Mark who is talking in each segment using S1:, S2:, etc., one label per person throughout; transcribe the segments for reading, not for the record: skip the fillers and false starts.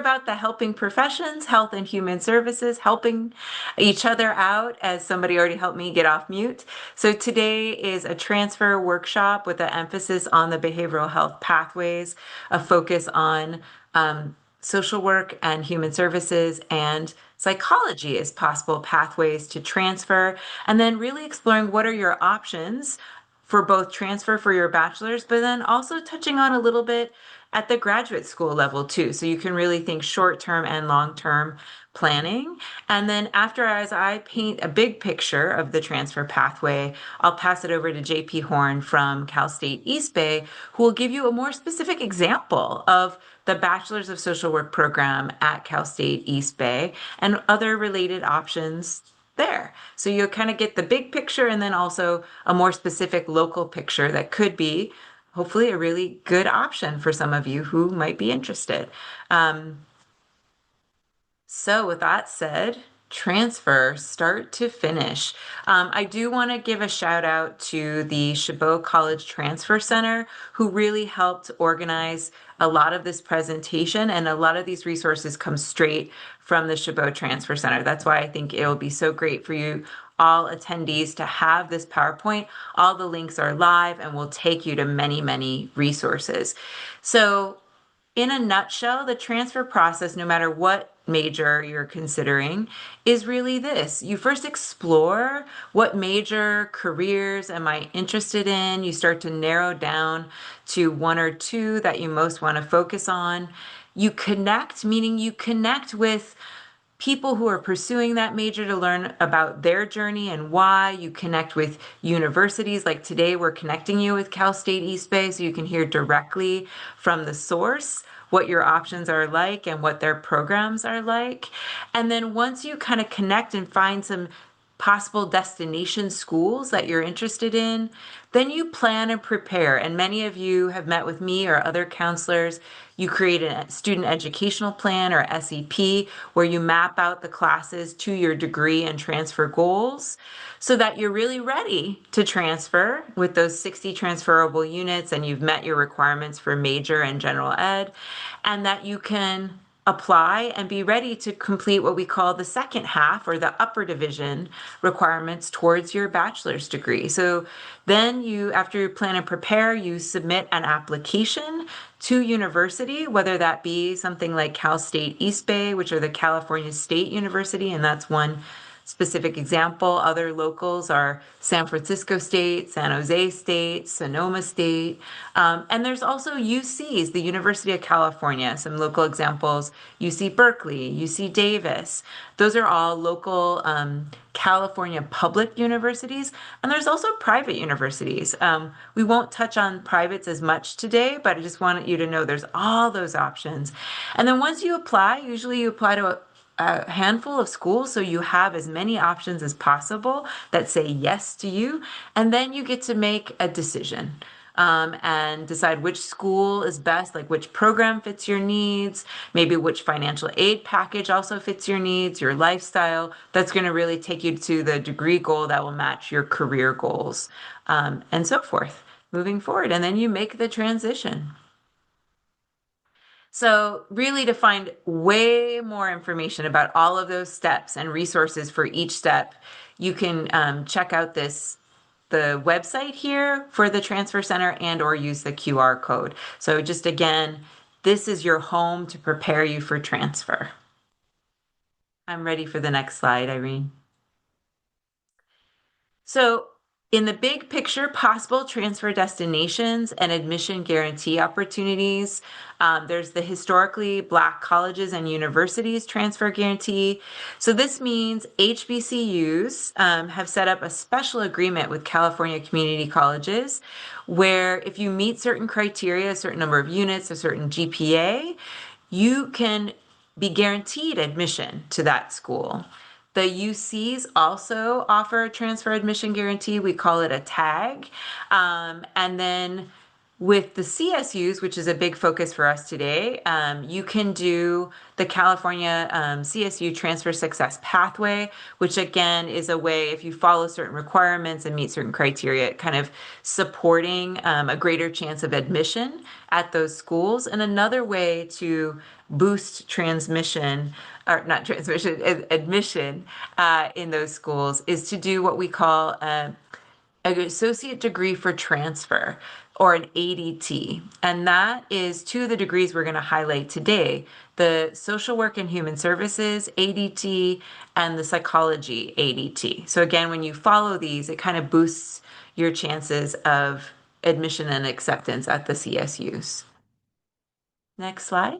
S1: about the helping professions, health and human services, helping each other out, as somebody already helped me get off mute. So today is a transfer workshop with an emphasis on the behavioral health pathways, a focus on social work and human services and psychology as possible pathways to transfer, and then really exploring what are your options for both transfer for your bachelor's, but then also touching on a little bit at the graduate school level too. So you can really think short-term and long-term planning. And then after, as I paint a big picture of the transfer pathway, I'll pass it over to JP Horn from Cal State East Bay, who will give you a more specific example of the Bachelor's of Social Work program at Cal State East Bay and other related options there. So you'll kind of get the big picture and then also a more specific local picture that could be hopefully a really good option for some of you who might be interested. So with that said, transfer start to finish. I do want to give a shout out to the Chabot College Transfer Center, who really helped organize a lot of this presentation, and a lot of these resources come straight from the Chabot Transfer Center. That's why I think it'll be so great for you all attendees to have this PowerPoint. All the links are live and will take you to many, many resources. So in a nutshell, the transfer process, no matter what major you're considering, is really this. You first explore what major careers am I interested in. You start to narrow down to one or two that you most want to focus on. You connect, meaning you connect with people who are pursuing that major to learn about their journey and why. You connect with universities. Like today, we're connecting you with Cal State East Bay so you can hear directly from the source what your options are like and what their programs are like. And then once you kind of connect and find some possible destination schools that you're interested in, then you plan and prepare. And many of you have met with me or other counselors. You create a student educational plan or SEP where you map out the classes to your degree and transfer goals so that you're really ready to transfer with those 60 transferable units and you've met your requirements for major and general ed, and that you can apply and be ready to complete what we call the second half or the upper division requirements towards your bachelor's degree. So then you, after you plan and prepare, you submit an application to university, whether that be something like Cal State East Bay, which are the California State University, and that's one specific example. Other locals are San Francisco State, San Jose State, Sonoma State. And there's also UCs, the University of California, some local examples, UC Berkeley, UC Davis. Those are all local California public universities. And there's also private universities. We won't touch on privates as much today, but I just wanted you to know there's all those options. And then once you apply, usually you apply to a handful of schools, so you have as many options as possible that say yes to you, and then you get to make a decision and decide which school is best, like which program fits your needs, maybe which financial aid package also fits your needs, your lifestyle. That's going to really take you to the degree goal that will match your career goals, and so forth moving forward. And then you make the transition. So really, to find way more information about all of those steps and resources for each step, you can check out the website here for the Transfer Center and or use the QR code. So just again, this is your home to prepare you for transfer. I'm ready for the next slide, Irene. So in the big picture, possible transfer destinations and admission guarantee opportunities. There's the historically Black colleges and universities transfer guarantee. So this means HBCUs have set up a special agreement with California community colleges where if you meet certain criteria, a certain number of units, a certain GPA, you can be guaranteed admission to that school. The UCs also offer a transfer admission guarantee. We call it a tag. And then With the CSUs, which is a big focus for us today, you can do the California CSU Transfer Success Pathway, which again is a way, if you follow certain requirements and meet certain criteria, kind of supporting a greater chance of admission at those schools. And another way to boost transmission, or not transmission, admission in those schools is to do what we call an associate degree for transfer, or an ADT. And that is two of the degrees we're going to highlight today: the social work and human services ADT and the psychology ADT. So, again, when you follow these, it kind of boosts your chances of admission and acceptance at the CSUs. Next slide.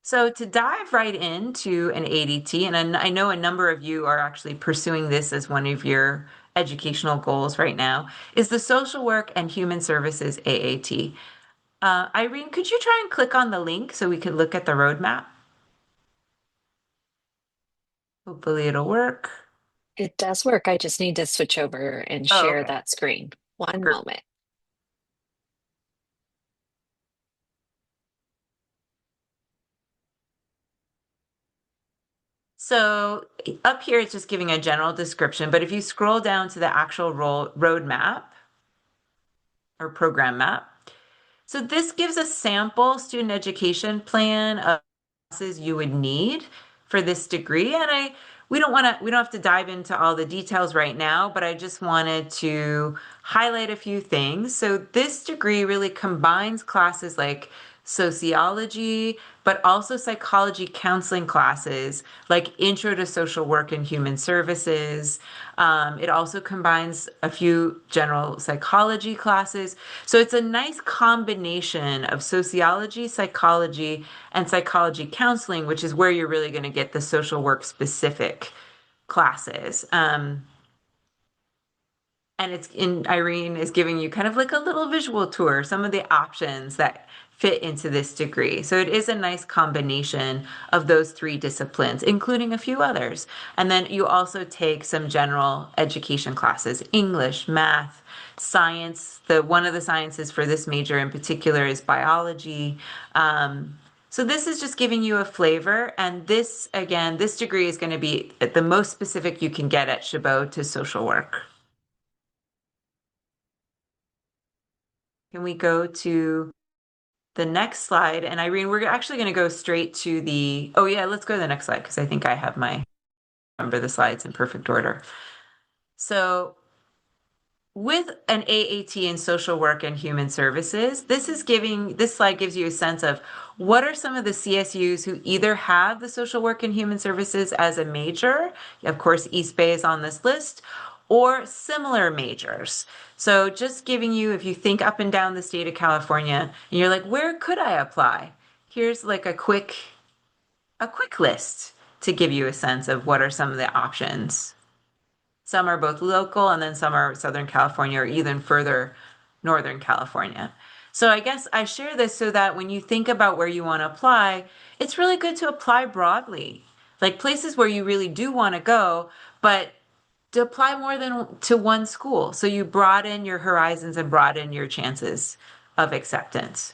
S1: So to dive right into an ADT, and I know a number of you are actually pursuing this as one of your educational goals right now, is the Social Work and Human Services AAT. Irene, could you try and click on the link so we could look at the roadmap? Hopefully it'll work.
S2: It does work. I just need to switch over and
S1: Oh,
S2: share
S1: okay.
S2: that screen. One
S1: Great.
S2: moment.
S1: So up here, it's just giving a general description, but if you scroll down to the actual roadmap or program map, so this gives a sample student education plan of classes you would need for this degree. And we don't have to dive into all the details right now, but I just wanted to highlight a few things. So this degree really combines classes like sociology, but also psychology counseling classes like Intro to Social Work and Human Services. It also combines a few general psychology classes. So it's a nice combination of sociology, psychology, and psychology counseling, which is where you're really going to get the social work specific classes. And it's in Irene is giving you kind of like a little visual tour, some of the options that fit into this degree. So it is a nice combination of those three disciplines, including a few others. And then you also take some general education classes: English, math, science. The one of the sciences for this major in particular is biology. So this is just giving you a flavor. And this, again, this degree is going to be the most specific you can get at Chabot to social work. Can we go to the next slide? And Irene, we're actually going to go straight to the, oh yeah, let's go to the next slide because I think I have remember the slides in perfect order. So with an AAT in social work and human services, this slide gives you a sense of what are some of the CSUs who either have the social work and human services as a major. Of course, East Bay is on this list, or similar majors. So just giving you, if you think up and down the state of California and you're like, where could I apply? Here's like a quick list to give you a sense of what are some of the options. Some are both local, and then some are Southern California or even further Northern California. So I guess I share this so that when you think about where you want to apply, it's really good to apply broadly, like places where you really do want to go, but to apply more than to one school. So you broaden your horizons and broaden your chances of acceptance.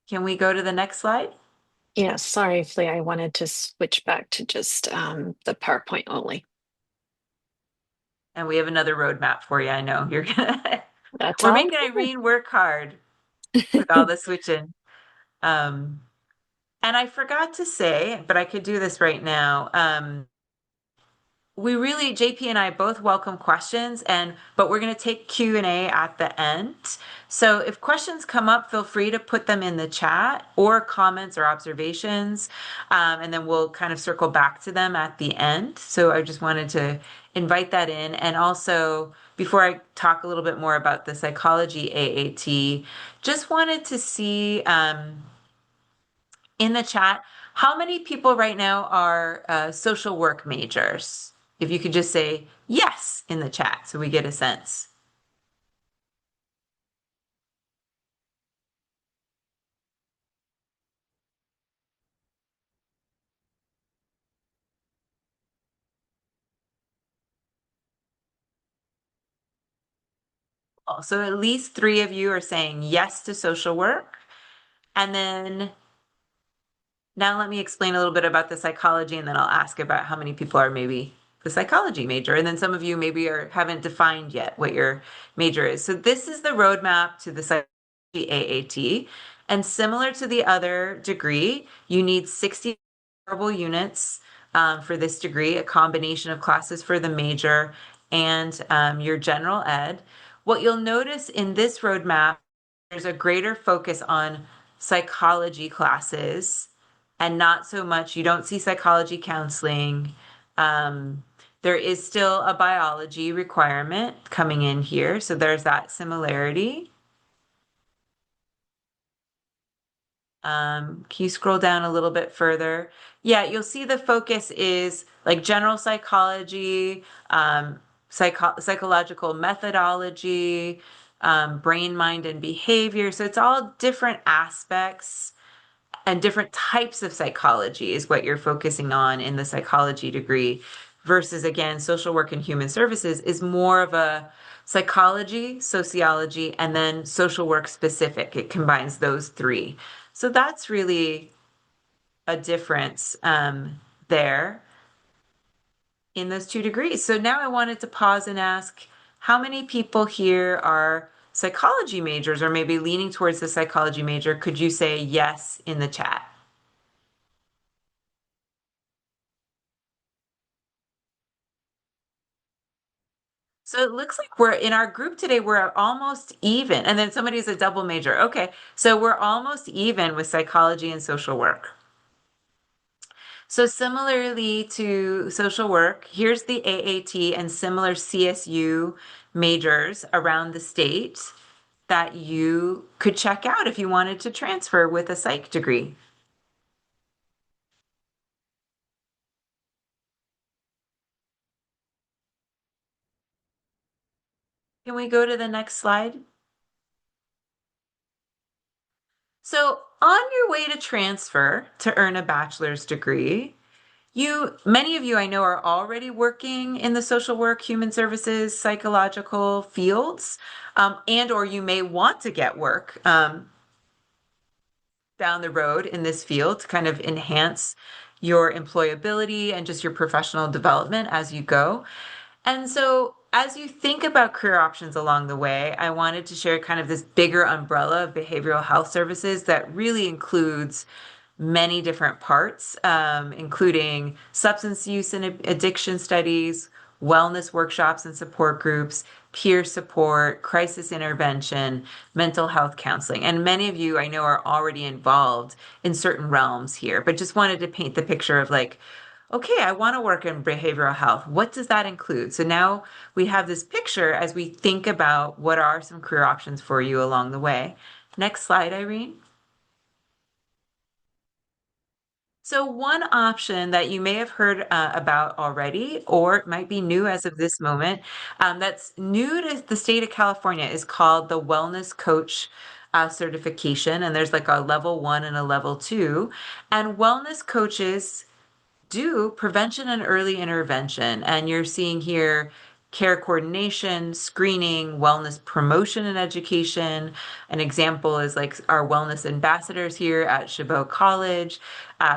S1: Can we go to the next slide?
S2: Yeah, sorry, Flea. I wanted to switch back to just the PowerPoint only.
S1: And we have another roadmap for you. I know you're gonna,
S2: That's
S1: we're
S2: all
S1: making Irene work hard with all
S2: good.
S1: the switching. Um, and I forgot to say, but I could do this right now. We really, JP and I both welcome questions, but we're going to take Q&A at the end. So if questions come up, feel free to put them in the chat, or comments or observations, and then we'll kind of circle back to them at the end. So I just wanted to invite that in. And also, before I talk a little bit more about the psychology AAT, just wanted to see in the chat how many people right now are social work majors. If you could just say yes in the chat so we get a sense. So at least three of you are saying yes to social work. And then now let me explain a little bit about the psychology, and then I'll ask about how many people are maybe the psychology major. And then some of you maybe haven't defined yet what your major is. So this is the roadmap to the psychology AAT. And similar to the other degree, you need 60 units for this degree, a combination of classes for the major and your general ed. What you'll notice in this roadmap, there's a greater focus on psychology classes and not so much, you don't see psychology counseling. Um, there is still a biology requirement coming in here, so there's that similarity. Can you scroll down a little bit further? Yeah, you'll see the focus is like general psychology, psychological methodology, brain, mind, and behavior. So it's all different aspects and different types of psychology is what you're focusing on in the psychology degree versus again social work and human services is more of a psychology, sociology, and then social work specific. It combines those three. So that's really a difference there in those two degrees. So now I wanted to pause and ask how many people here are psychology majors or maybe leaning towards the psychology major? Could you say yes in the chat? So it looks like we're in our group today, we're almost even. And then somebody's a double major. Okay. So we're almost even with psychology and social work. So similarly to social work, here's the AAT and similar CSU majors around the state that you could check out if you wanted to transfer with a psych degree. Can we go to the next slide? So on your way to transfer to earn a bachelor's degree, many of you I know are already working in the social work, human services, psychological fields, and or you may want to get work down the road in this field to kind of enhance your employability and just your professional development as you go. And so, as you think about career options along the way, I wanted to share kind of this bigger umbrella of behavioral health services that really includes many different parts, including substance use and addiction studies, wellness workshops and support groups, peer support, crisis intervention, mental health counseling. And many of you I know are already involved in certain realms here, but just wanted to paint the picture of like, okay, I want to work in behavioral health. What does that include? So now we have this picture as we think about what are some career options for you along the way. Next slide, Irene. So one option that you may have heard about already, or it might be new as of this moment, that's new to the state of California is called the Wellness Coach certification. And there's like a level 1 and a level 2. And wellness coaches do prevention and early intervention. And you're seeing here care coordination, screening, wellness promotion and education. An example is like our wellness ambassadors here at Chabot College,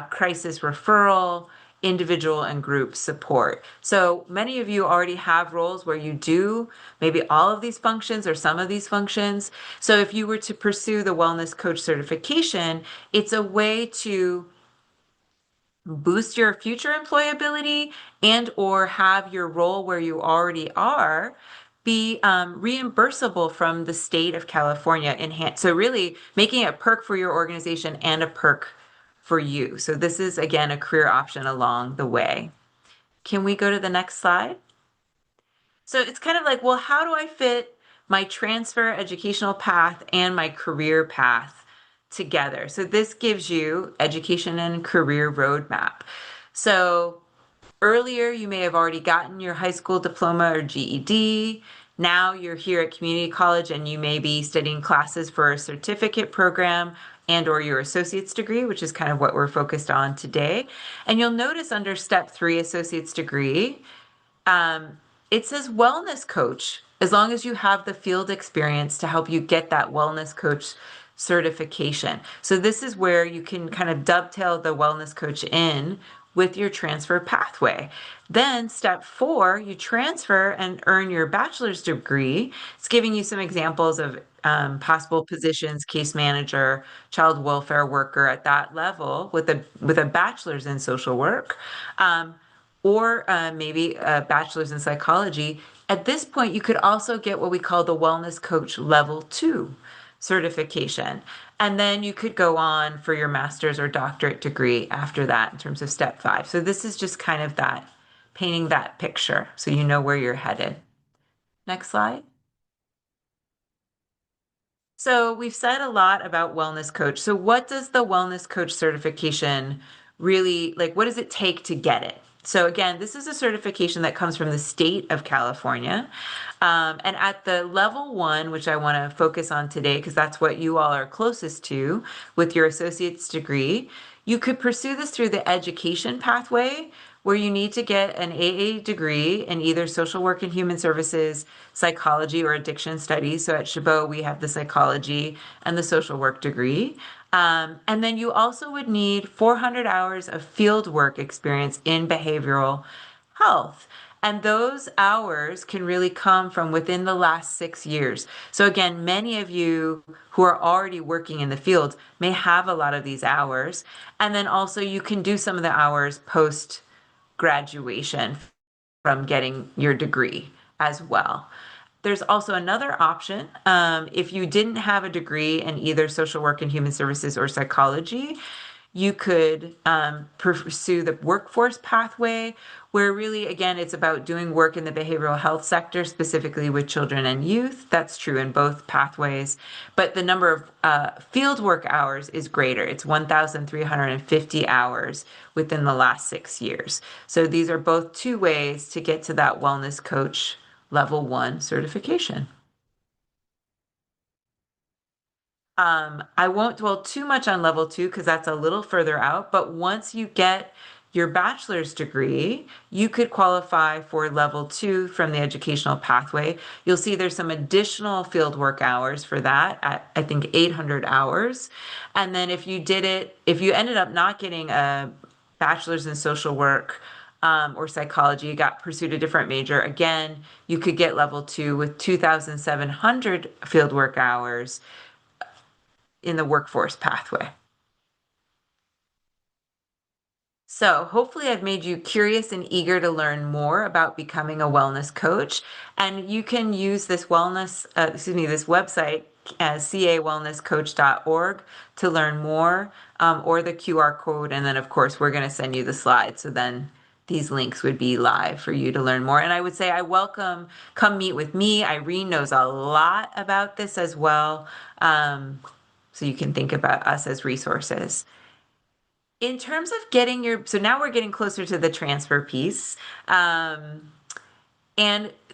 S1: crisis referral, individual and group support. So many of you already have roles where you do maybe all of these functions or some of these functions. So if you were to pursue the wellness coach certification, it's a way to boost your future employability and or have your role where you already are be reimbursable from the state of California. So really making it a perk for your organization and a perk for you. So this is again a career option along the way. Can we go to the next slide? So it's kind of like, well, how do I fit my transfer educational path and my career path together? So this gives you education and career roadmap. So earlier, you may have already gotten your high school diploma or GED. Now you're here at community college and you may be studying classes for a certificate program and or your associate's degree, which is kind of what we're focused on today. And you'll notice under step 3, associate's degree, it says wellness coach as long as you have the field experience to help you get that wellness coach certification. So this is where you can kind of dovetail the wellness coach in with your transfer pathway. Then step 4, you transfer and earn your bachelor's degree. It's giving you some examples of possible positions: case manager, child welfare worker at that level with a bachelor's in social work, or maybe a bachelor's in psychology. At this point, you could also get what we call the wellness coach level 2 certification. And then you could go on for your master's or doctorate degree after that in terms of step 5. So this is just kind of that, painting that picture so you know where you're headed. Next slide. So we've said a lot about wellness coach. So what does the wellness coach certification really, like, what does it take to get it? So again, this is a certification that comes from the state of California. And at the level 1, which I want to focus on today, because that's what you all are closest to with your associate's degree, you could pursue this through the education pathway, where you need to get an AA degree in either social work and human services, psychology, or addiction studies. So at Chabot, we have the psychology and the social work degree. And then you also would need 400 hours of field work experience in behavioral health. And those hours can really come from within the last 6 years. So again, many of you who are already working in the field may have a lot of these hours. And then also you can do some of the hours post graduation from getting your degree as well. There's also another option. If you didn't have a degree in either social work and human services or psychology, you could pursue the workforce pathway, where really, again, it's about doing work in the behavioral health sector, specifically with children and youth. That's true in both pathways. But the number of field work hours is greater. It's 1,350 hours within the last 6 years. So these are both two ways to get to that wellness coach level 1 certification. I won't dwell too much on level 2 because that's a little further out, but once you get your bachelor's degree, you could qualify for level 2 from the educational pathway. You'll see there's some additional fieldwork hours for that at, I think, 800 hours. And then if you ended up not getting a bachelor's in social work, or psychology, you got pursued a different major, again, you could get level 2 with 2,700 fieldwork hours in the workforce pathway. So hopefully I've made you curious and eager to learn more about becoming a wellness coach. And you can use this this website, cawellnesscoach.org, to learn more, or the QR code. And then of course, we're going to send you the slides. So then these links would be live for you to learn more. And I would say come meet with me. Irene knows a lot about this as well. So you can think about us as resources. In terms of so now we're getting closer to the transfer piece, and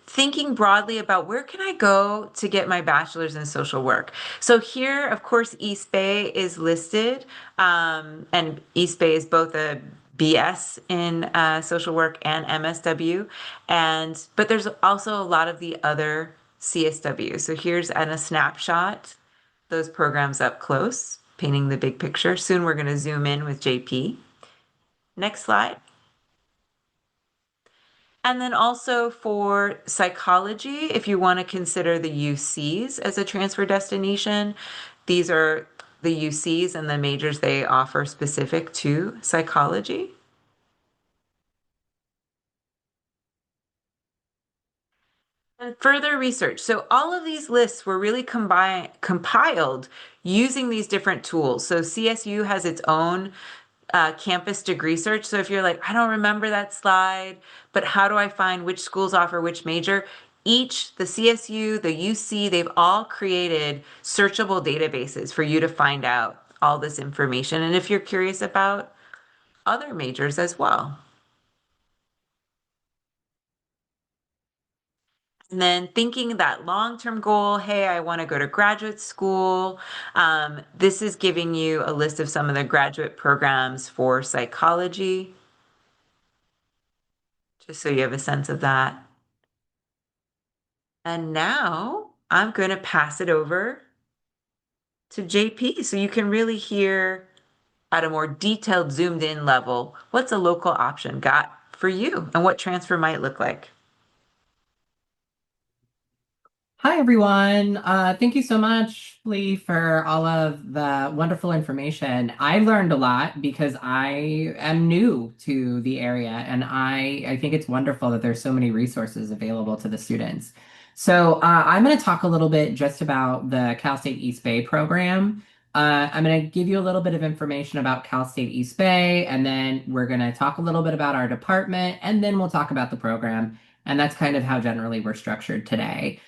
S1: thinking broadly about where can I go to get my bachelor's in social work. So here, of course, East Bay is listed, and East Bay is both a BS in social work and MSW, but there's also a lot of the other CSW. So here's a snapshot, those programs up close, painting the big picture. Soon we're going to zoom in with JP. Next slide. And then also for psychology, if you want to consider the UCs as a transfer destination, these are the UCs and the majors they offer specific to psychology. And further research. So all of these lists were really compiled using these different tools. So CSU has its own campus degree search. So if you're like, I don't remember that slide, but how do I find which schools offer which major? The CSU, the UC, they've all created searchable databases for you to find out all this information. And if you're curious about other majors as well. And then thinking that long-term goal, hey, I want to go to graduate school. This is giving you a list of some of the graduate programs for psychology, just so you have a sense of that. And now I'm going to pass it over to JP so you can really hear at a more detailed, zoomed in level what's a local option got for you and what transfer might look like.
S3: Hi, everyone. Thank you so much, Lee, for all of the wonderful information. I learned a lot because I am new to the area, and I think it's wonderful that there's so many resources available to the students. So I'm going to talk a little bit just about the Cal State East Bay program. I'm going to give you a little bit of information about Cal State East Bay, and then we're going to talk a little bit about our department, and then we'll talk about the program. And that's kind of how generally we're structured today.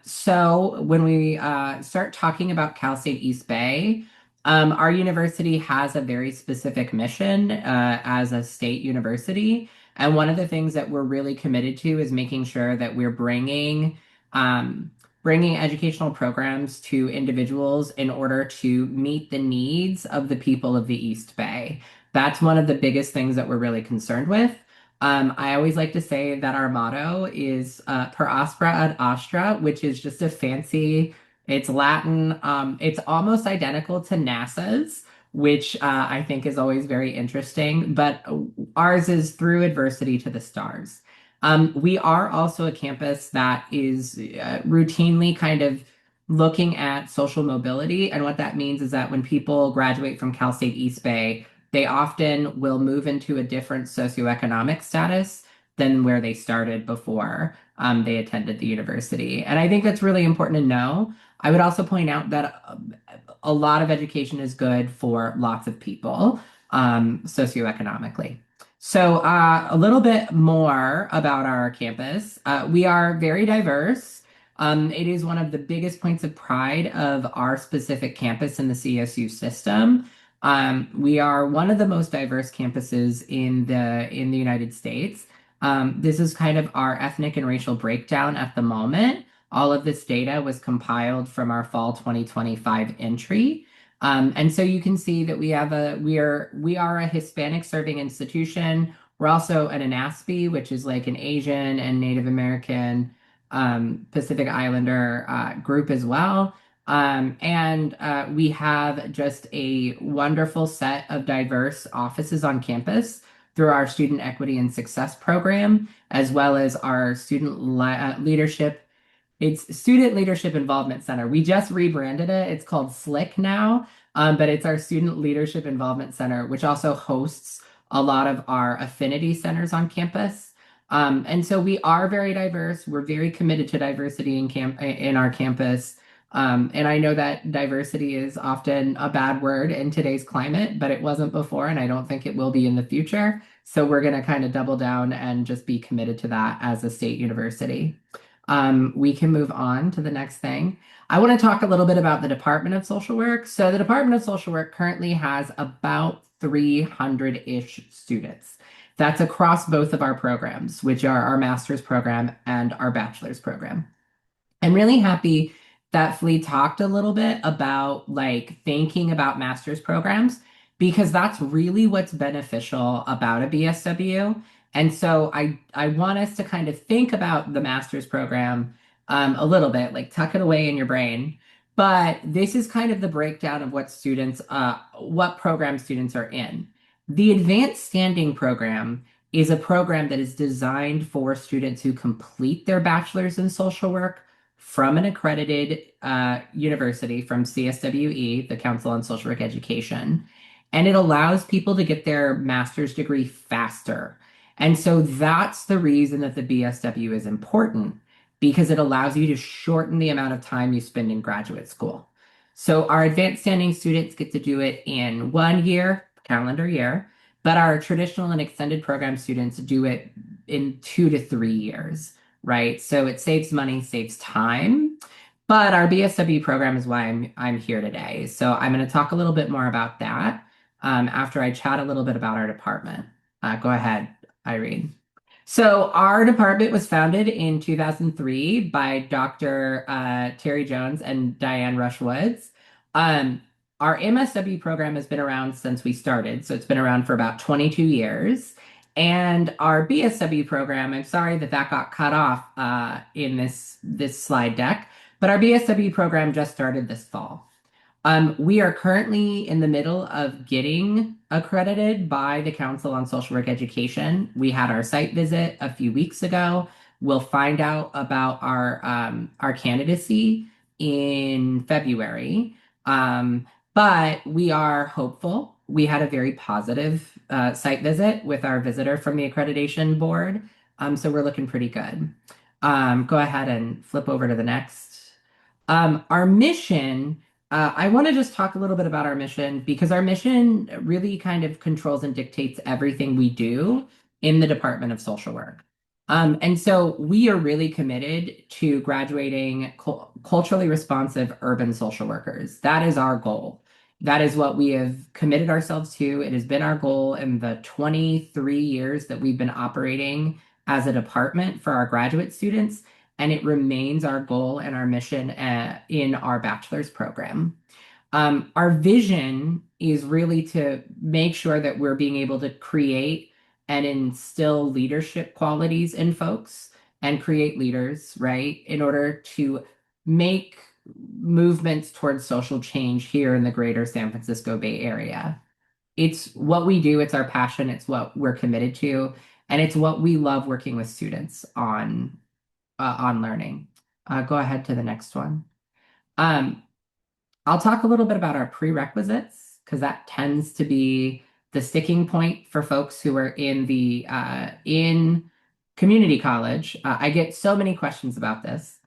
S3: So when we start talking about Cal State East Bay, our university has a very specific mission as a state university. And one of the things that we're really committed to is making sure that we're um, bringing educational programs to individuals in order to meet the needs of the people of the East Bay. That's one of the biggest things that we're really concerned with. I always like to say that our motto is per aspera ad astra, which is just a fancy, it's Latin. It's almost identical to NASA's, which I think is always very interesting, but ours is through adversity to the stars. We are also a campus that is routinely kind of looking at social mobility. And what that means is that when people graduate from Cal State East Bay, they often will move into a different socioeconomic status than where they started before they attended the university. And I think that's really important to know. I would also point out that a lot of education is good for lots of people socioeconomically. So, a little bit more about our campus. We are very diverse. It is one of the biggest points of pride of our specific campus in the CSU system. We are one of the most diverse campuses in the United States. This is kind of our ethnic and racial breakdown at the moment. All of this data was compiled from our fall 2025 entry. And so you can see that we are a Hispanic serving institution. We're also an ANASPI, which is like an Asian and Native American Pacific Islander group as well. And we have just a wonderful set of diverse offices on campus through our Student Equity and Success program, as well as our leadership. It's Student Leadership Involvement Center. We just rebranded it. It's called SLIC now, but it's our Student Leadership Involvement Center, which also hosts a lot of our affinity centers on campus. And so we are very diverse. We're very committed to diversity in our campus. And I know that diversity is often a bad word in today's climate, but it wasn't before, and I don't think it will be in the future. So we're going to kind of double down and just be committed to that as a state university. We can move on to the next thing. I want to talk a little bit about the Department of Social Work. So the Department of Social Work currently has about 300-ish students. That's across both of our programs, which are our master's program and our bachelor's program. I'm really happy that Flea talked a little bit about like thinking about master's programs because that's really what's beneficial about a BSW. And so I want us to kind of think about the master's program a little bit, like tuck it away in your brain. But this is kind of the breakdown of what program students are in. The advanced standing program is a program that is designed for students who complete their bachelor's in social work from an accredited university from CSWE, the Council on Social Work Education, and it allows people to get their master's degree faster. And so that's the reason that the BSW is important because it allows you to shorten the amount of time you spend in graduate school. So our advanced standing students get to do it in 1 year, calendar year, but our traditional and extended program students do it in 2 to 3 years, right? So it saves money, saves time. But our BSW program is why I'm here today. So I'm going to talk a little bit more about that after I chat a little bit about our department. Go ahead, Irene. So our department was founded in 2003 by Dr. Terry Jones and Diane Rush Woods. Our MSW program has been around since we started, so it's been around for about 22 years. And our BSW program, I'm sorry that that got cut off in this slide deck, but our BSW program just started this fall. We are currently in the middle of getting accredited by the Council on Social Work Education. We had our site visit a few weeks ago. We'll find out about our candidacy in February. But we are hopeful. We had a very positive site visit with our visitor from the accreditation board. So we're looking pretty good. Go ahead and flip over to the next. Our mission, I want to just talk a little bit about our mission because our mission really kind of controls and dictates everything we do in the Department of Social Work. And so we are really committed to graduating culturally responsive urban social workers. That is our goal. That is what we have committed ourselves to. It has been our goal in the 23 years that we've been operating as a department for our graduate students, and it remains our goal and our mission in our bachelor's program. Our vision is really to make sure that we're being able to create and instill leadership qualities in folks and create leaders, right, in order to make movements towards social change here in the greater San Francisco Bay Area. It's what we do, it's our passion, it's what we're committed to, and it's what we love working with students on learning. Go ahead to the next one. Um, I'll talk a little bit about our prerequisites because that tends to be the sticking point for folks who are in community college. I get so many questions about this.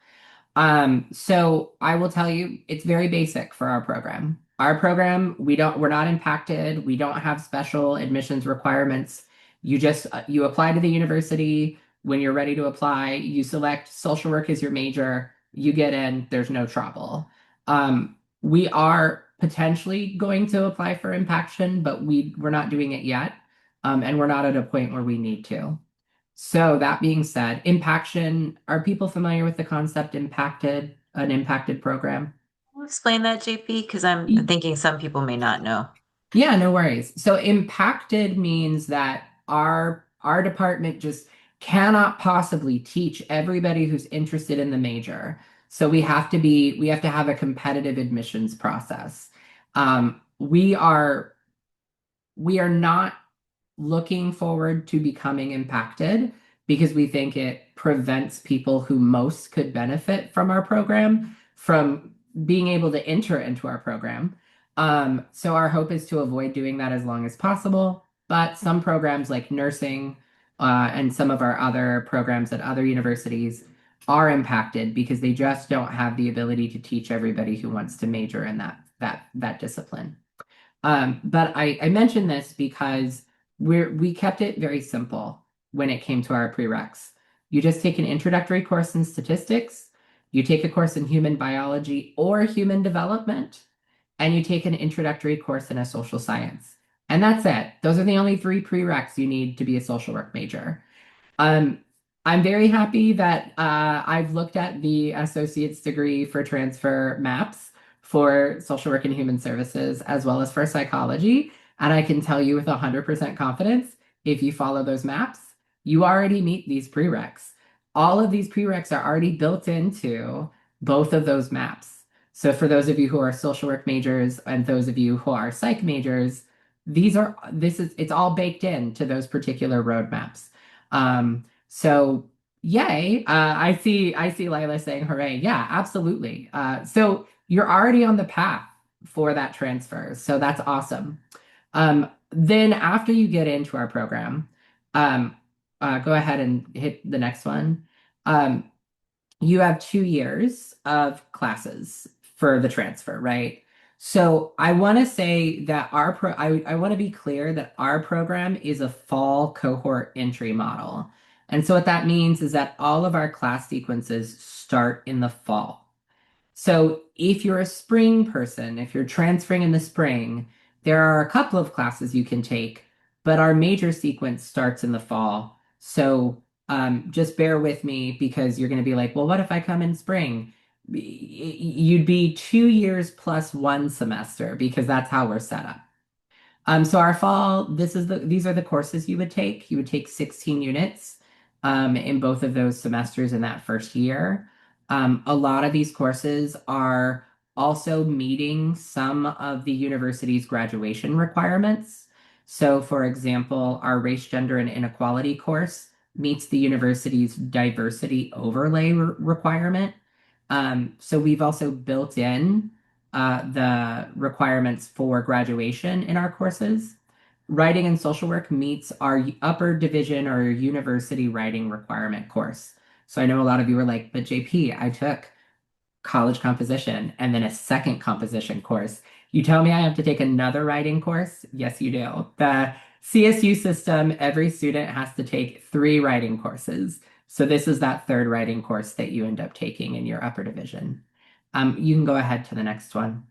S3: So I will tell you, it's very basic for our program. Our program, we're not impacted. We don't have special admissions requirements. You apply to the university. When you're ready to apply, you select social work as your major. You get in. There's no trouble. We are potentially going to apply for impaction, but we're not doing it yet, and we're not at a point where we need to. So that being said, impaction, are people familiar with the concept an impacted program?
S1: Can you explain that, JP? Because I'm thinking some people may not know.
S3: Yeah, no worries. So impacted means that our department just cannot possibly teach everybody who's interested in the major. So we have to have a competitive admissions process. We are not looking forward to becoming impacted because we think it prevents people who most could benefit from our program from being able to enter into our program. So our hope is to avoid doing that as long as possible. But some programs like nursing and some of our other programs at other universities are impacted because they just don't have the ability to teach everybody who wants to major in that discipline. But I mention this because we kept it very simple when it came to our prereqs. You just take an introductory course in statistics, you take a course in human biology or human development, and you take an introductory course in a social science. And that's it. Those are the only three prereqs you need to be a social work major. Um, I'm very happy that I've looked at the associate's degree for transfer maps for social work and human services, as well as for psychology. And I can tell you with 100% confidence, if you follow those maps, you already meet these prereqs. All of these prereqs are already built into both of those maps. So for those of you who are social work majors and those of you who are psych majors, it's all baked into those particular roadmaps. So yay. I see Lila saying hooray. Yeah, absolutely. So you're already on the path for that transfer. So that's awesome. Then after you get into our program, go ahead and hit the next one. You have 2 years of classes for the transfer, right? So I want to say that I want to be clear that our program is a fall cohort entry model. And so what that means is that all of our class sequences start in the fall. So if you're a spring person, if you're transferring in the spring, there are a couple of classes you can take, but our major sequence starts in the fall. So just bear with me because you're going to be like, well, what if I come in spring? You'd be 2 years plus one semester because that's how we're set up. So our fall, these are the courses you would take. You would take 16 units in both of those semesters in that first year. A lot of these courses are also meeting some of the university's graduation requirements. So, for example, our race, gender, and inequality course meets the university's diversity overlay requirement. So we've also built in the requirements for graduation in our courses. Writing and social work meets our upper division or university writing requirement course. So I know a lot of you were like, but JP, I took college composition and then a second composition course. You tell me I have to take another writing course? Yes, you do. The CSU system, every student has to take 3 writing courses. So this is that third writing course that you end up taking in your upper division. You can go ahead to the next one.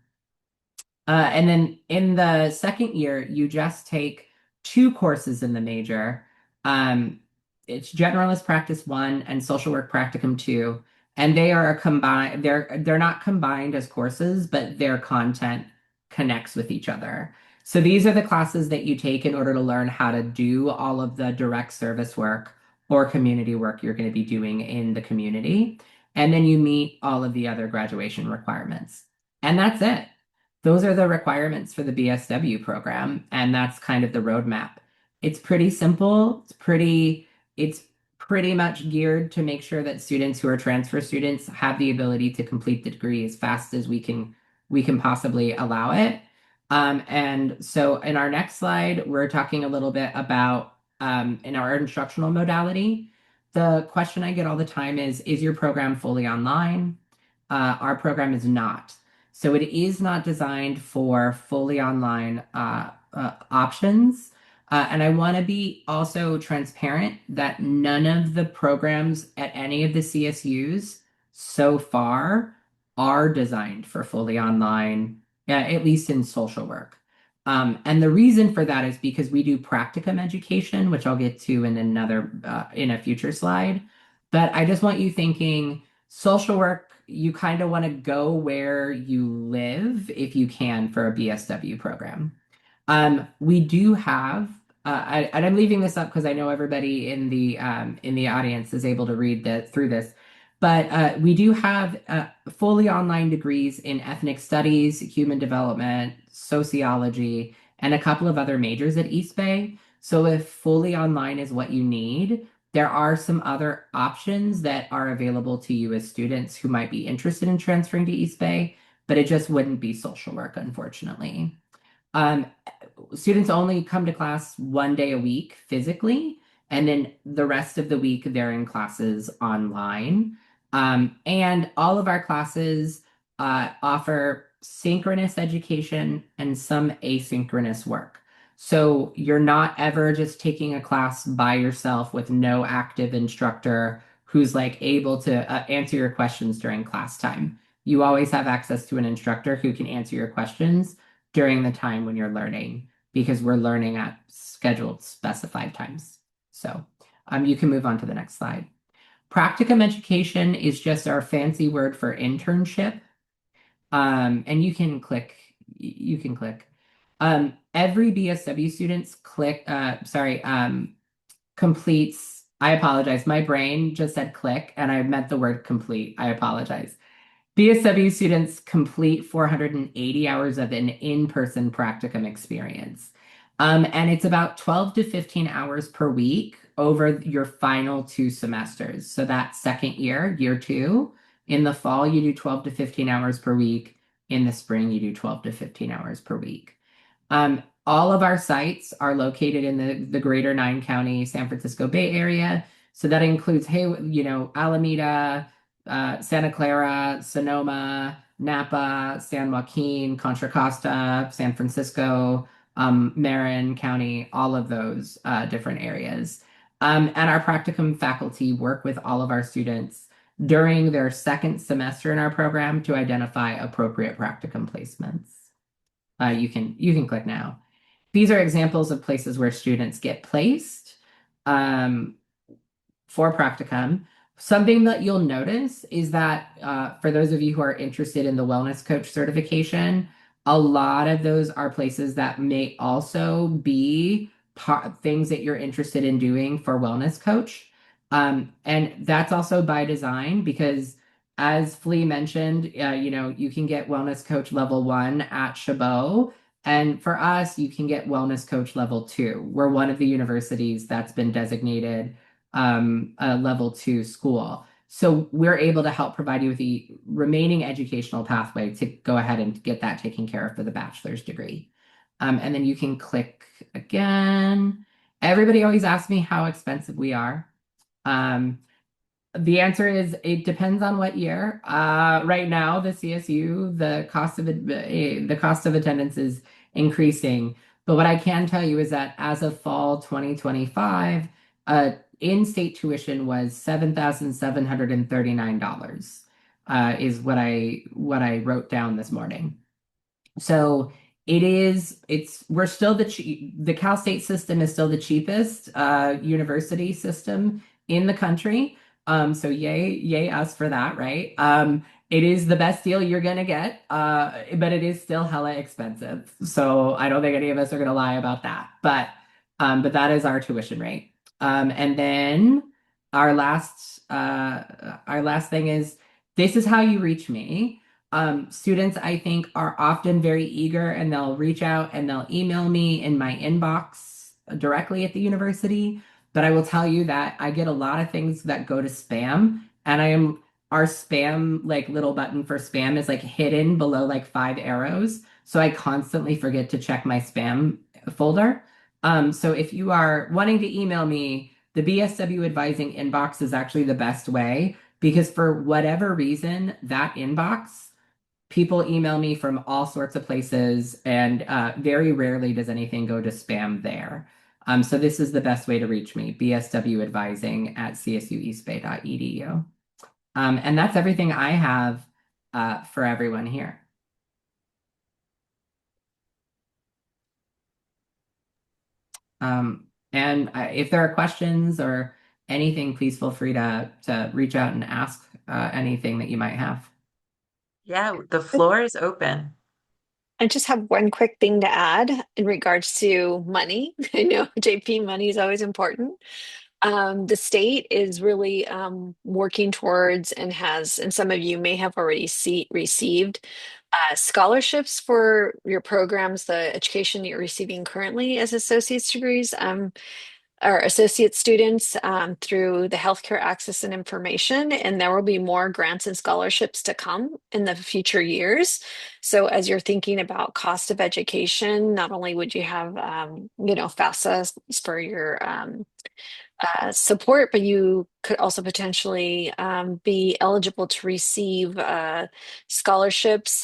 S3: And then in the second year, you just take 2 courses in the major. Um, it's Generalist Practice 1 and Social Work Practicum 2. And they are combined, they're not combined as courses, but their content connects with each other. So these are the classes that you take in order to learn how to do all of the direct service work or community work you're going to be doing in the community. And then you meet all of the other graduation requirements. And that's it. Those are the requirements for the BSW program, and that's kind of the roadmap. It's pretty simple. It's pretty much geared to make sure that students who are transfer students have the ability to complete the degree as fast as we can possibly allow it. And so in our next slide, we're talking a little bit about in our instructional modality. The question I get all the time is your program fully online? Our program is not. So it is not designed for fully online options. And I want to be also transparent that none of the programs at any of the CSUs so far are designed for fully online, at least in social work. And the reason for that is because we do practicum education, which I'll get to in a future slide. But I just want you thinking social work, you kind of want to go where you live if you can for a BSW program. We do have, and I'm leaving this up because I know everybody in the audience is able to read through this, but we do have fully online degrees in ethnic studies, human development, sociology, and a couple of other majors at East Bay. So if fully online is what you need, there are some other options that are available to you as students who might be interested in transferring to East Bay, but it just wouldn't be social work, unfortunately. Um, Students only come to class 1 day a week physically, and then the rest of the week they're in classes online. And all of our classes offer synchronous education and some asynchronous work. So you're not ever just taking a class by yourself with no active instructor who's like able to answer your questions during class time. You always have access to an instructor who can answer your questions during the time when you're learning because we're learning at scheduled specified times. So you can move on to the next slide. Practicum education is just our fancy word for internship. And you can click. Every BSW students completes, I apologize. My brain just said click and I meant the word complete. I apologize. BSW students complete 480 hours of an in-person practicum experience. And it's about 12 to 15 hours per week over your final 2 semesters. So that second year, year 2, in the fall, you do 12 to 15 hours per week. In the spring, you do 12 to 15 hours per week. All of our sites are located in the greater 9 county San Francisco Bay Area. So that includes, Alameda, Santa Clara, Sonoma, Napa, San Joaquin, Contra Costa, San Francisco, Marin County, all of those different areas. And our practicum faculty work with all of our students during their second semester in our program to identify appropriate practicum placements. You can click now. These are examples of places where students get placed for practicum. Something that you'll notice is that for those of you who are interested in the wellness coach certification, A lot of those are places that may also be things that you're interested in doing for wellness coach. And that's also by design because, as Flea mentioned, you can get wellness coach level one at Chabot. And for us, you can get wellness coach level two. We're one of the universities that's been designated a level two school. So we're able to help provide you with the remaining educational pathway to go ahead and get that taken care of for the bachelor's degree. And then you can click again. Everybody always asks me how expensive we are. Um, the answer is it depends on what year. Right now, the CSU, the cost of attendance is increasing. But what I can tell you is that as of fall 2025, in-state tuition was $7,739, is what I wrote down this morning. So we're still the Cal State system is still the cheapest university system in the country. So yay us for that, right? It is the best deal you're gonna get, but it is still hella expensive. So I don't think any of us are gonna lie about that. But that is our tuition rate. And then our last thing is this is how you reach me. Students, I think, are often very eager and they'll reach out and they'll email me in my inbox directly at the university. But I will tell you that I get a lot of things that go to spam, and our spam, like little button for spam, is like hidden below like five arrows. So I constantly forget to check my spam folder. So if you are wanting to email me, the BSW advising inbox is actually the best way because for whatever reason, that inbox, people email me from all sorts of places, and very rarely does anything go to spam there. So this is the best way to reach me, bswadvising@csueastbay.edu. And that's everything I have for everyone here. And if there are questions or anything, please feel free to reach out and ask anything that you might have.
S1: Yeah, the floor is open.
S2: I just have one quick thing to add in regards to money. I know JP money is always important. The state is really working towards and has, and some of you may have already received scholarships for your programs, the education you're receiving currently as associate's degrees. Our associate students through the Healthcare Access and Information, and there will be more grants and scholarships to come in the future years. So as you're thinking about cost of education, not only would you have, FAFSA for your support, but you could also potentially be eligible to receive scholarships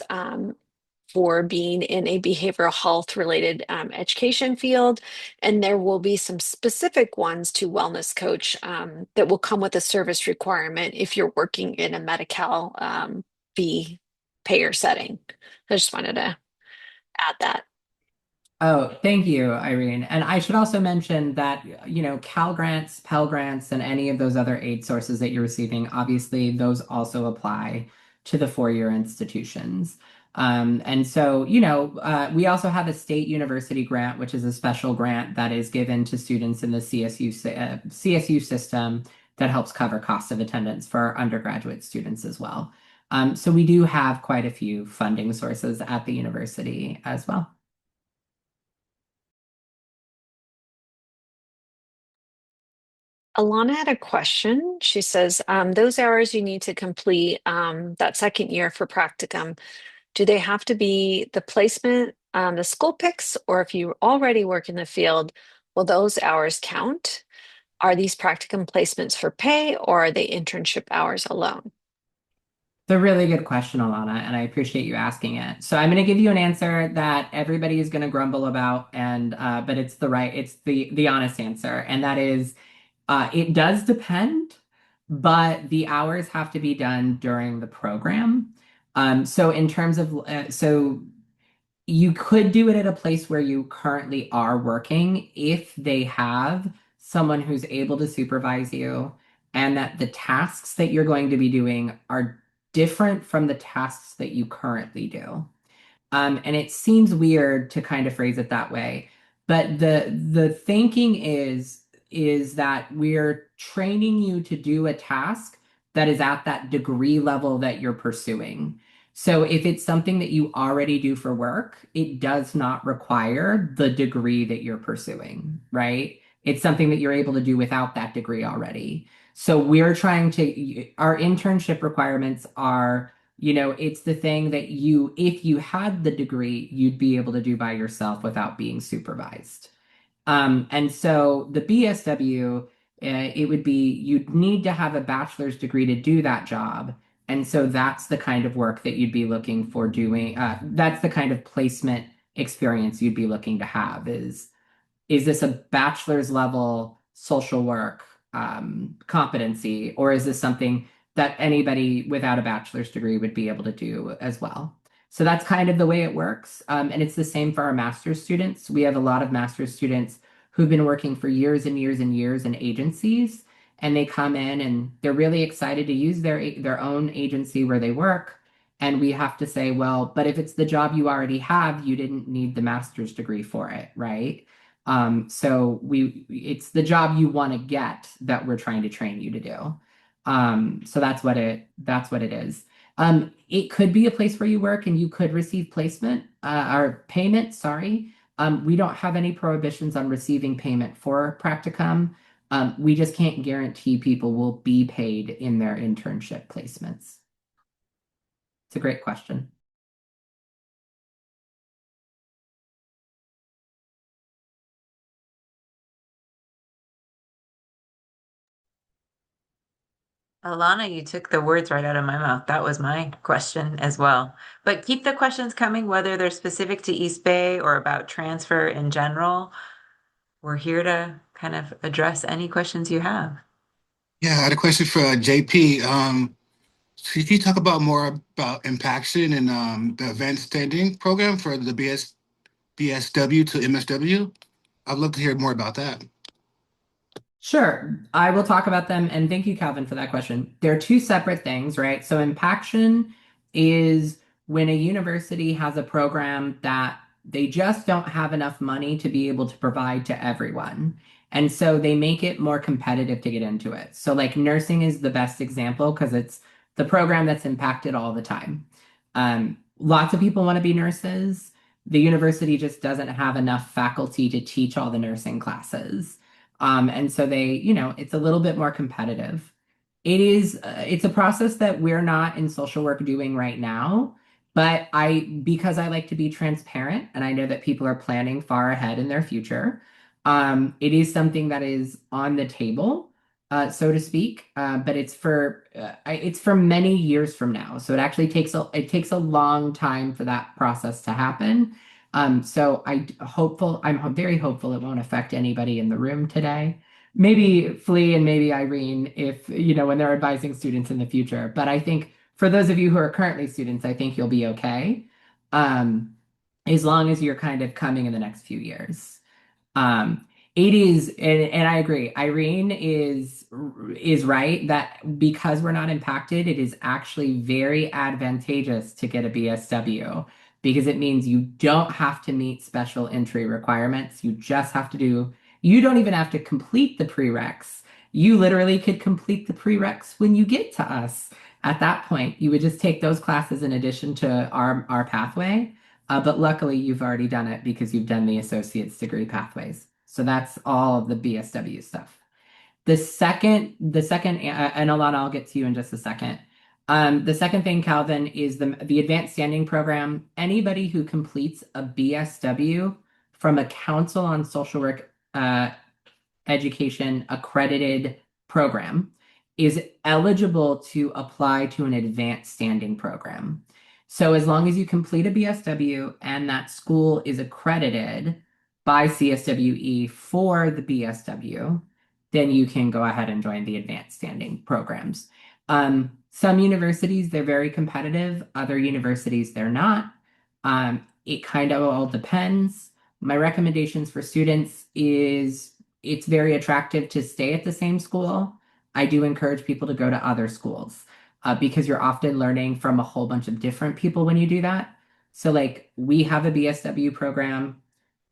S2: for being in a behavioral health related education field. And there will be some specific ones to wellness coach that will come with a service requirement if you're working in a Medi-Cal fee payer setting. I just wanted to add that.
S3: Oh, thank you, Irene. And I should also mention that, Cal Grants, Pell Grants, and any of those other aid sources that you're receiving, obviously, those also apply to the four-year institutions. And so, we also have a state university grant, which is a special grant that is given to students in the CSU system that helps cover cost of attendance for our undergraduate students as well. So we do have quite a few funding sources at the university as well.
S2: Alana had a question. She says, those hours you need to complete that second year for practicum, do they have to be the placement, the school picks, or if you already work in the field, will those hours count? Are these practicum placements for pay or are they internship hours alone?
S3: It's a really good question, Alana, and I appreciate you asking it. So I'm going to give you an answer that everybody is going to grumble about, and but it's the honest answer, and that is, it does depend, but the hours have to be done during the program. So in terms of so you could do it at a place where you currently are working if they have someone who's able to supervise you and that the tasks that you're going to be doing are different from the tasks that you currently do. And it seems weird to kind of phrase it that way, but the thinking is that we're training you to do a task that is at that degree level that you're pursuing. So if it's something that you already do for work, it does not require the degree that you're pursuing, right? It's something that you're able to do without that degree already. So we're trying to, our internship requirements are, it's the thing that if you had the degree, you'd be able to do by yourself without being supervised. And so the BSW, it would be you'd need to have a bachelor's degree to do that job. And so that's the kind of work that you'd be looking for doing. That's the kind of placement experience you'd be looking to have is this a bachelor's level social work competency, or is this something that anybody without a bachelor's degree would be able to do as well? So that's kind of the way it works. And it's the same for our master's students. We have a lot of master's students who've been working for years and years and years in agencies, and they come in and they're really excited to use their own agency where they work. And we have to say, well, but if it's the job you already have, you didn't need the master's degree for it, right? So it's the job you want to get that we're trying to train you to do. So that's what it is. It could be a place where you work and you could receive placement or payment, sorry. We don't have any prohibitions on receiving payment for practicum. We just can't guarantee people will be paid in their internship placements. It's a great question.
S1: Alana, you took the words right out of my mouth. That was my question as well. But keep the questions coming, whether they're specific to East Bay or about transfer in general. We're here to kind of address any questions you have.
S4: Yeah, I had a question for JP. So can you talk about more about Impaction and the advanced standing program for the BSW to MSW? I'd love to hear more about that.
S3: Sure, I will talk about them. And thank you, Calvin, for that question. They're two separate things, right? So, impaction is when a university has a program that they just don't have enough money to be able to provide to everyone. And so they make it more competitive to get into it. So, like nursing is the best example because it's the program that's impacted all the time. Lots of people want to be nurses. The university just doesn't have enough faculty to teach all the nursing classes. And so it's a little bit more competitive. It's a process that we're not in social work doing right now, but because I like to be transparent and I know that people are planning far ahead in their future, it is something that is on the table, so to speak. But it's for many years from now. So it takes a long time for that process to happen. So I'm very hopeful it won't affect anybody in the room today. Maybe Flea and maybe Irene, if when they're advising students in the future. But I think for those of you who are currently students, I think you'll be okay. As long as you're kind of coming in the next few years. It is, and I agree. Irene is right that because we're not impacted, it is actually very advantageous to get a BSW because it means you don't have to meet special entry requirements. You don't even have to complete the prereqs. You literally could complete the prereqs when you get to us. At that point, you would just take those classes in addition to our pathway. But luckily, you've already done it because you've done the associate's degree pathways. So that's all of the BSW stuff. And Alana, I'll get to you in just a second. The second thing, Calvin, is the advanced standing program. Anybody who completes a BSW from a Council on Social Work Education accredited program is eligible to apply to an advanced standing program. So as long as you complete a BSW and that school is accredited by CSWE for the BSW, then you can go ahead and join the advanced standing programs. Some universities, they're very competitive. Other universities, they're not. It kind of all depends. My recommendations for students is it's very attractive to stay at the same school. I do encourage people to go to other schools because you're often learning from a whole bunch of different people when you do that. So like we have a BSW program.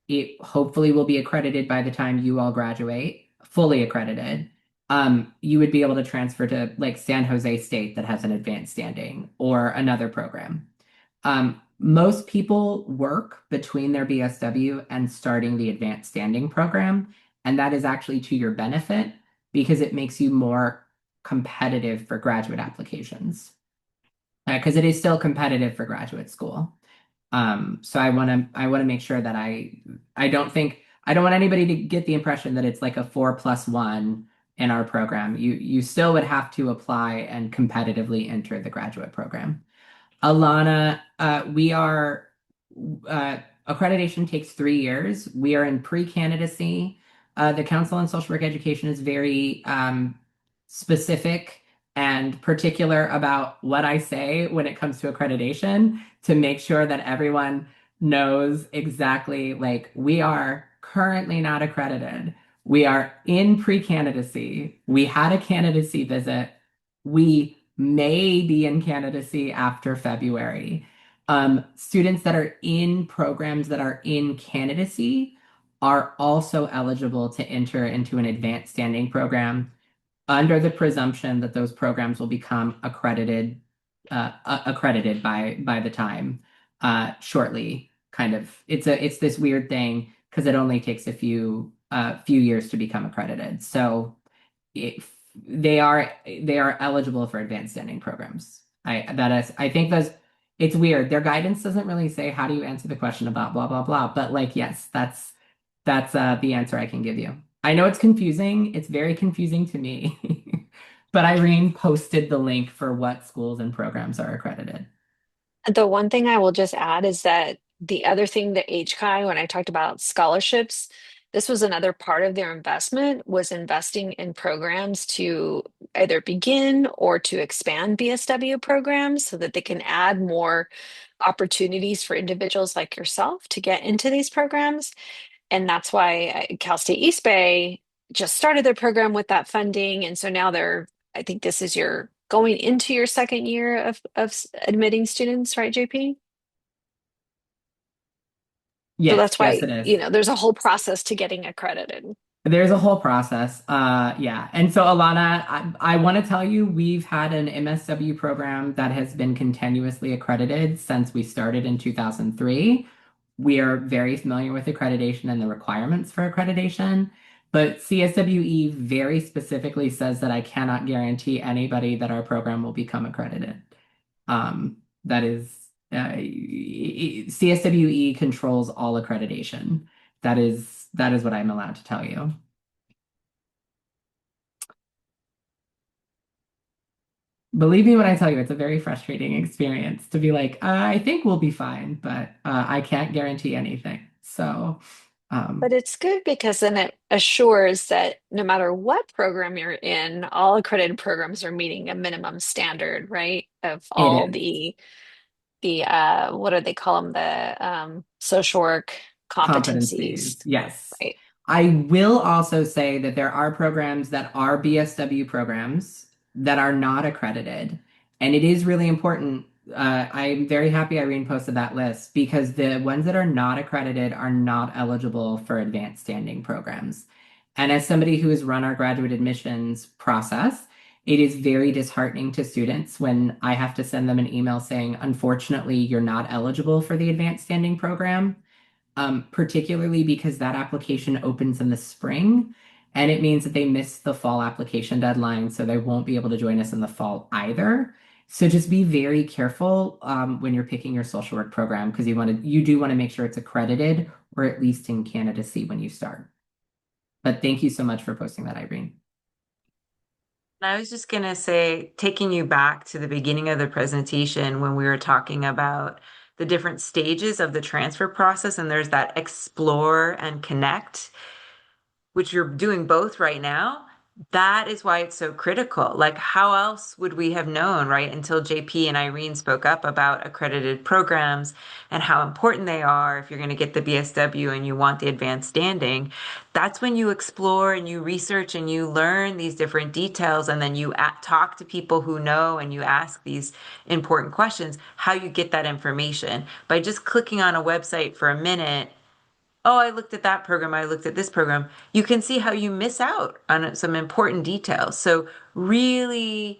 S3: It hopefully will be accredited by the time you all graduate, fully accredited. You would be able to transfer to like San Jose State that has an advanced standing or another program. Most people work between their BSW and starting the advanced standing program, and that is actually to your benefit because it makes you more competitive for graduate applications. Because it is still competitive for graduate school. So I want to make sure that I don't want anybody to get the impression that it's like a 4+1 in our program. You still would have to apply and competitively enter the graduate program. Alana, we are accreditation takes 3 years. We are in pre-candidacy. The Council on Social Work Education is very specific and particular about what I say when it comes to accreditation to make sure that everyone knows exactly like we are currently not accredited. We are in pre-candidacy. We had a candidacy visit. We may be in candidacy after February. Students that are in programs that are in candidacy are also eligible to enter into an advanced standing program under the presumption that those programs will become accredited by the time shortly. Kind of, it's this weird thing because it only takes a few years to become accredited. So if they are eligible for advanced standing programs. I think those it's weird. Their guidance doesn't really say how do you answer the question about blah blah blah, but like yes, that's the answer I can give you. I know it's confusing. It's very confusing to me. But Irene posted the link for what schools and programs are accredited.
S2: The one thing I will just add is that the other thing that HCI, when I talked about scholarships, this was another part of their investment was investing in programs to either begin or to expand BSW programs so that they can add more opportunities for individuals like yourself to get into these programs. And that's why Cal State East Bay just started their program with that funding. And so now I think this is your going into your second year of admitting students, right, JP? So
S3: Yes,
S2: that's
S3: yes,
S2: why,
S3: it is.
S2: there's a whole process to getting accredited.
S3: There's a whole process. Yeah. And so Alana, I want to tell you, we've had an MSW program that has been continuously accredited since we started in 2003. We are very familiar with accreditation and the requirements for accreditation, but CSWE very specifically says that I cannot guarantee anybody that our program will become accredited. That is, CSWE controls all accreditation. That is what I'm allowed to tell you. Believe me when I tell you, it's a very frustrating experience to be like, I think we'll be fine, but I can't guarantee anything. So,
S2: But
S3: um,
S2: it's good because then it assures that no matter what program you're in, all accredited programs are meeting a minimum standard, right? Of
S3: it
S2: all
S3: is.
S2: the what do they call them? The social work
S3: Competencies,
S2: competencies,
S3: yes.
S2: right?
S3: I will also say that there are programs that are BSW programs that are not accredited. And it is really important. I'm very happy Irene posted that list because the ones that are not accredited are not eligible for advanced standing programs. And as somebody who has run our graduate admissions process, it is very disheartening to students when I have to send them an email saying, unfortunately, you're not eligible for the advanced standing program, particularly because that application opens in the spring. And it means that they missed the fall application deadline, so they won't be able to join us in the fall either. So just be very careful when you're picking your social work program because you do want to make sure it's accredited or at least in candidacy when you start. But thank you so much for posting that, Irene.
S1: I was just going to say, taking you back to the beginning of the presentation when we were talking about the different stages of the transfer process, and there's that explore and connect, which you're doing both right now. That is why it's so critical. Like, how else would we have known, right, until JP and Irene spoke up about accredited programs and how important they are if you're going to get the BSW and you want the advanced standing? That's when you explore and you research and you learn these different details, and then you talk to people who know and you ask these important questions, how you get that information. By just clicking on a website for a minute, oh, I looked at that program, I looked at this program, you can see how you miss out on some important details. So, really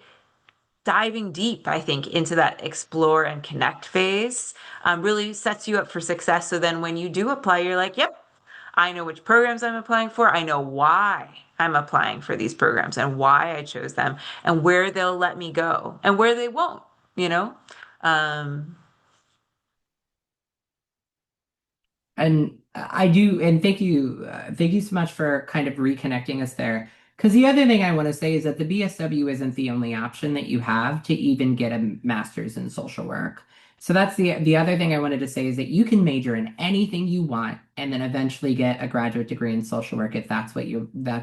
S1: diving deep, I think, into that explore and connect phase really sets you up for success. So then when you do apply, you're like, yep, I know which programs I'm applying for. I know why I'm applying for these programs and why I chose them and where they'll let me go and where they won't, you know? Um,
S3: And I do, and thank you so much for kind of reconnecting us there. Because the other thing I want to say is that the BSW isn't the only option that you have to even get a master's in social work. So that's the other thing I wanted to say is that you can major in anything you want and then eventually get a graduate degree in social work if that's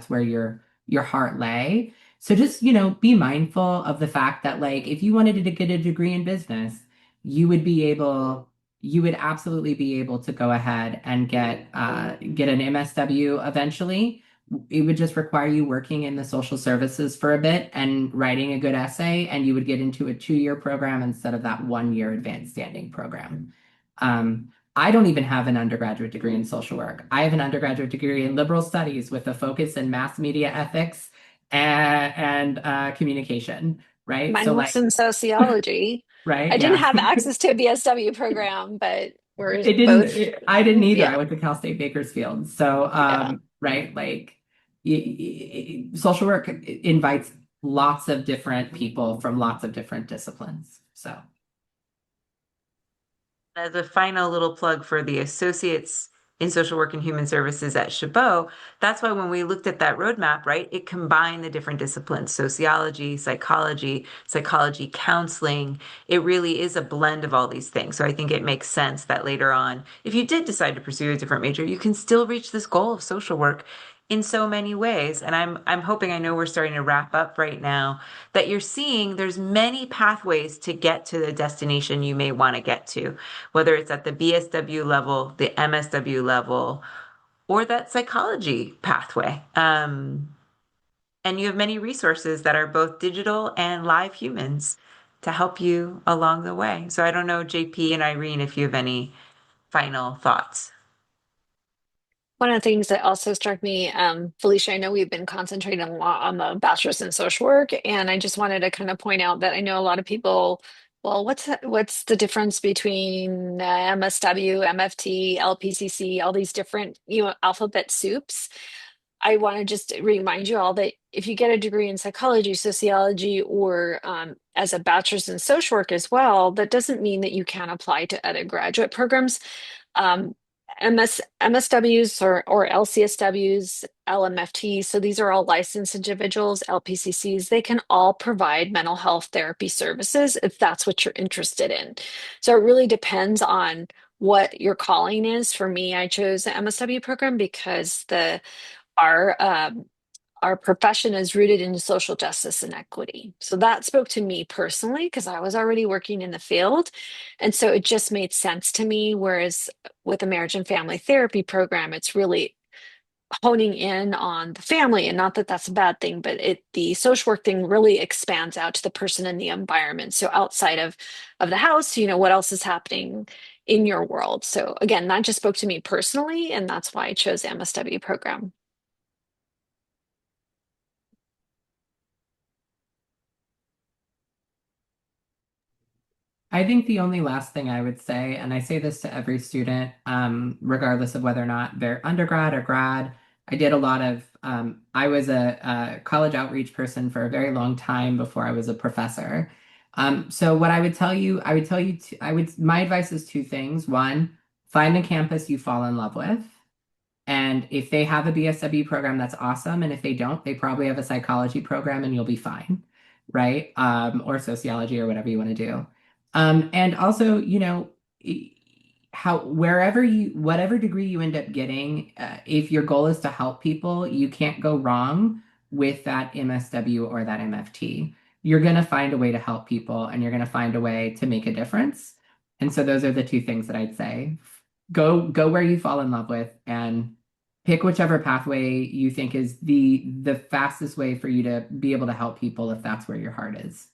S3: where your heart lay. So just, be mindful of the fact that like if you wanted to get a degree in business, you would be able you would absolutely be able to go ahead and get an MSW eventually. It would just require you working in the social services for a bit and writing a good essay, and you would get into a 2-year program instead of that 1-year advanced standing program. I don't even have an undergraduate degree in social work. I have an undergraduate degree in liberal studies with a focus in mass media ethics and communication, right?
S2: Mine
S3: So
S2: was
S3: like,
S2: in sociology.
S3: right?
S2: I didn't
S3: Yeah.
S2: have access to a BSW program, but we're both,
S3: I didn't either. I
S2: yeah,
S3: went to Cal State Bakersfield. So,
S2: yeah.
S3: right, like social work invites lots of different people from lots of different disciplines. So,
S1: As a final little plug for the associates in social work and human services at Chabot, that's why when we looked at that roadmap, right, it combined the different disciplines, sociology, psychology counseling. It really is a blend of all these things. So I think it makes sense that later on, if you did decide to pursue a different major, you can still reach this goal of social work in so many ways. And I'm hoping, I know we're starting to wrap up right now, that you're seeing there's many pathways to get to the destination you may want to get to, whether it's at the BSW level, the MSW level, or that psychology pathway. And you have many resources that are both digital and live humans to help you along the way. So I don't know, JP and Irene, if you have any final thoughts.
S2: One of the things that also struck me, Felicia, I know we've been concentrating a lot on the bachelor's in social work, and I just wanted to kind of point out that I know a lot of people, well, what's the difference between MSW, MFT, LPCC, all these different, alphabet soups? I want to just remind you all that if you get a degree in psychology, sociology, or as a bachelor's in social work as well, that doesn't mean that you can't apply to other graduate programs. Um, MSWs or LCSWs, LMFTs, so these are all licensed individuals, LPCCs, they can all provide mental health therapy services if that's what you're interested in. So it really depends on what your calling is. For me, I chose the MSW program because our um, our profession is rooted in social justice and equity. So that spoke to me personally because I was already working in the field. And so it just made sense to me. Whereas with a marriage and family therapy program, it's really honing in on the family. And not that that's a bad thing, but the social work thing really expands out to the person and the environment. So outside of the house, what else is happening in your world? So again, that just spoke to me personally, and that's why I chose the MSW program.
S3: I think the only last thing I would say, and I say this to every student, regardless of whether or not they're undergrad or grad, I was a college outreach person for a very long time before I was a professor. So what I would tell you, my advice is two things. One, find a campus you fall in love with. And if they have a BSW program, that's awesome. And if they don't, they probably have a psychology program and you'll be fine, right? Or sociology or whatever you want to do. And also, whatever degree you end up getting, if your goal is to help people, you can't go wrong with that MSW or that MFT, you're going to find a way to help people and you're going to find a way to make a difference. And so those are the two things that I'd say. Go where you fall in love with and pick whichever pathway you think is the fastest way for you to be able to help people if that's where your heart is.